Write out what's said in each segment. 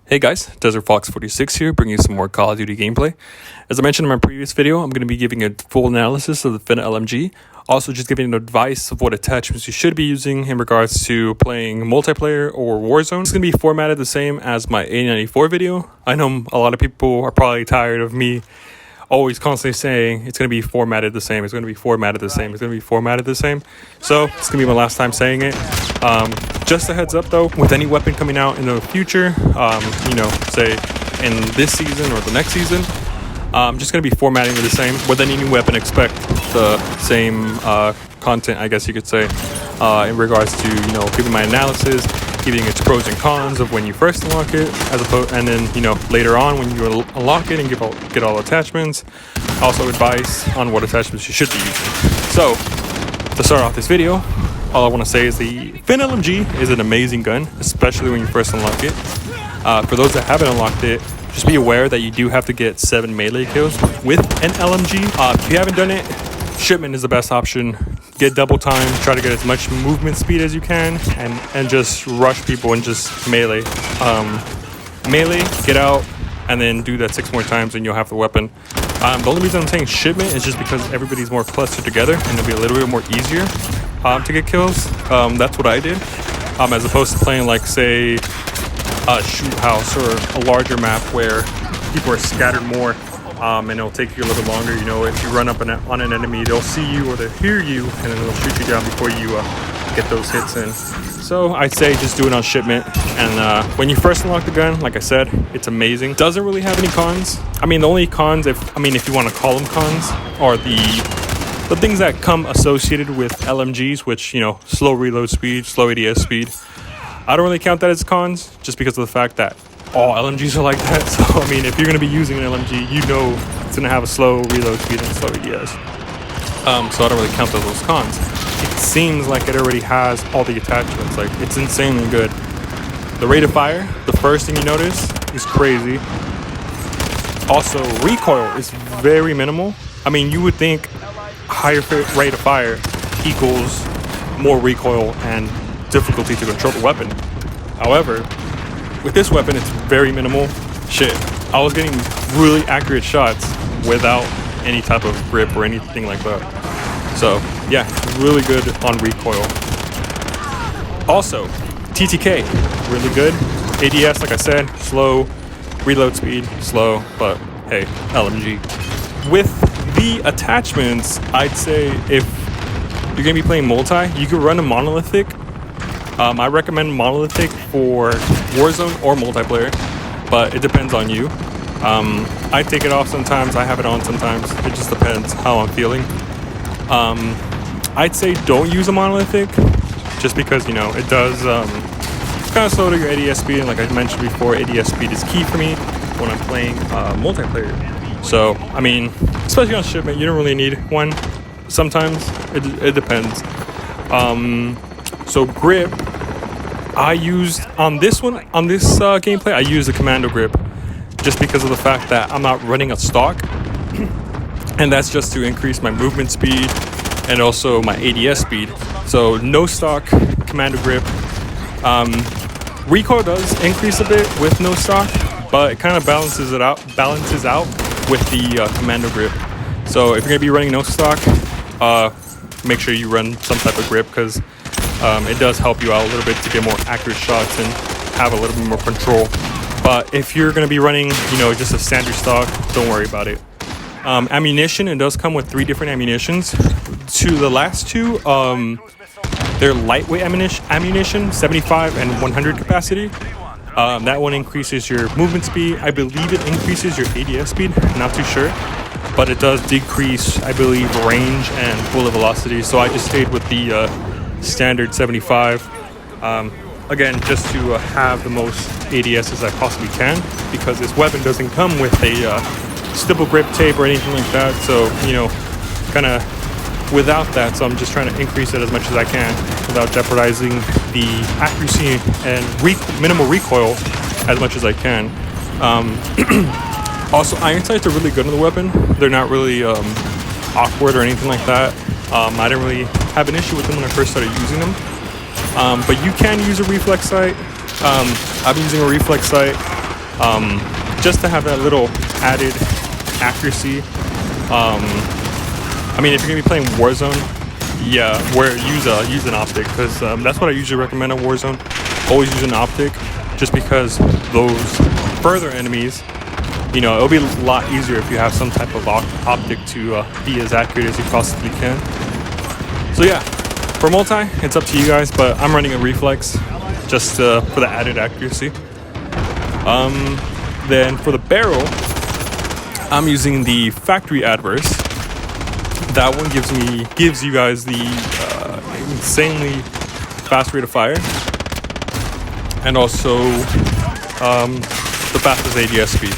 Hey guys, Desert Fox 46 here, bringing you some more Call of Duty gameplay. As I mentioned in my previous video, I'm going to be giving a full analysis of the Finna LMG, also just giving advice of what attachments you should be using in regards to playing multiplayer or Warzone. It's going to be formatted the same as my A94 video. I know a lot of people are probably tired of me always constantly saying it's going to be formatted the same, it's going to be formatted the same, it's going to be formatted the same. So it's going to be my last time saying it. Just a heads up though, with any weapon coming out in the future, say in this season or the next season, I'm just going to be formatting it the same. With any new weapon, expect the same content, I guess you could say, in regards to, giving my analysis, giving its pros and cons of when you first unlock it, as opposed, and then, later on when you unlock it and get all attachments. Also advice on what attachments you should be using. So, to start off this video, all I want to say is the Finna LMG is an amazing gun, especially when you first unlock it. For those that haven't unlocked it, just be aware that you do have to get 7 melee kills with an LMG. If you haven't done it, Shipment is the best option. Get double time, try to get as much movement speed as you can, and just rush people and just melee. Melee, get out, and then do that 6 more times and you'll have the weapon. The only reason I'm saying Shipment is just because everybody's more clustered together and it'll be a little bit more easier to get kills. That's what I did, as opposed to playing like, say, a shoot house or a larger map where people are scattered more, and it'll take you a little longer. If you run up on an enemy, they'll see you or they'll hear you, and then they'll shoot you down before you get those hits in. So I'd say just do it on Shipment. And when you first unlock the gun, like I said, it's amazing. Doesn't really have any cons. I mean, the only cons, if you want to call them cons, are the things that come associated with LMGs, which, slow reload speed, slow ADS speed. I don't really count that as cons, just because of the fact that all LMGs are like that. So, if you're going to be using an LMG, it's going to have a slow reload speed and slow ADS. So I don't really count those as cons. It seems like it already has all the attachments. Like, it's insanely good. The rate of fire, the first thing you notice, is crazy. Also, recoil is very minimal. You would think higher rate of fire equals more recoil and difficulty to control the weapon. However, with this weapon, it's very minimal. Shit, I was getting really accurate shots without any type of grip or anything like that. So yeah, really good on recoil. Also, TTK, really good. ADS, like I said, slow. Reload speed, slow, but hey, LMG. With the attachments, I'd say if you're gonna be playing multi, you could run a monolithic. I recommend monolithic for Warzone or multiplayer, but it depends on you. I take it off sometimes, I have it on sometimes. It just depends how I'm feeling. I'd say don't use a monolithic, just because, it does kind of slow to your ADS speed. And like I mentioned before, ADS speed is key for me when I'm playing multiplayer. So, especially on Shipment, you don't really need one. Sometimes, it depends. So grip, I used on this gameplay, I used the commando grip, just because of the fact that I'm not running a stock, and that's just to increase my movement speed and also my ADS speed. So no stock, commando grip. Recoil does increase a bit with no stock, but it kind of balances out with the commando grip. So if you're gonna be running no stock, make sure you run some type of grip, because it does help you out a little bit to get more accurate shots and have a little bit more control. But if you're going to be running, just a standard stock, don't worry about it. Ammunition, it does come with 3 different ammunitions. The last 2, they're lightweight ammunition, 75 and 100 capacity. That one increases your movement speed. I believe it increases your ADS speed, not too sure. But it does decrease, I believe, range and bullet velocity. So I just stayed with the standard 75. Again, just to have the most ADS as I possibly can, because this weapon doesn't come with a stipple grip tape or anything like that. So, kind of without that. So I'm just trying to increase it as much as I can without jeopardizing the accuracy and minimal recoil as much as I can. Also, iron sights are really good on the weapon. They're not really awkward or anything like that. I didn't really have an issue with them when I first started using them. But you can use a reflex sight. I'm using a reflex sight. just to have that little added accuracy. I mean, if you're gonna be playing Warzone, yeah, use an optic, because that's what I usually recommend on Warzone. Always use an optic, just because those further enemies, you know, it'll be a lot easier if you have some type of optic to be as accurate as you possibly can. So yeah, for multi, it's up to you guys, but I'm running a reflex just for the added accuracy. Then for the barrel, I'm using the factory adverse. That one gives you guys the insanely fast rate of fire, and also the fastest ADS speed.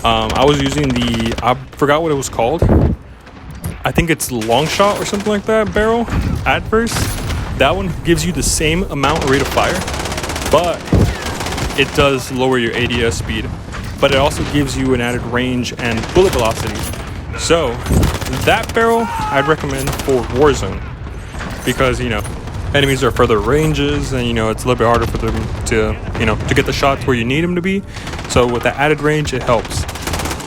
I was using I forgot what it was called. I think it's long shot or something like that barrel adverse. That one gives you the same amount of rate of fire, but it does lower your ADS speed, but it also gives you an added range and bullet velocity. So that barrel I'd recommend for Warzone, because, you know, enemies are further ranges, and, you know, it's a little bit harder for them to, you know, to get the shots where you need them to be. So with the added range, it helps.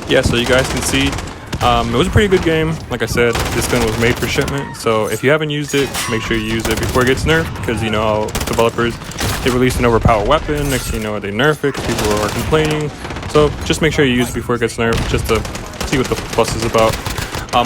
Yeah, so you guys can see, it was a pretty good game. Like I said, this gun was made for Shipment, so if you haven't used it, make sure you use it before it gets nerfed, because, you know, developers, they release an overpowered weapon, next thing you know, they nerf it because people are complaining. So just make sure you use it before it gets nerfed, just to see what the fuss is about.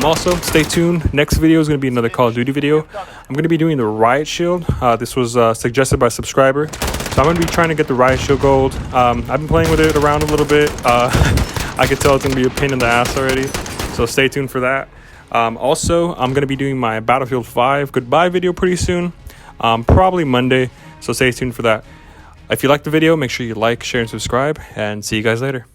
Also, stay tuned. Next video is going to be another Call of Duty video. I'm going to be doing the Riot Shield. This was suggested by a subscriber, so I'm going to be trying to get the Riot Shield gold. I've been playing with it around a little bit. I can tell it's going to be a pain in the ass already, so stay tuned for that. Also, I'm going to be doing my Battlefield 5 goodbye video pretty soon, probably Monday, so stay tuned for that. If you liked the video, make sure you like, share, and subscribe, and see you guys later.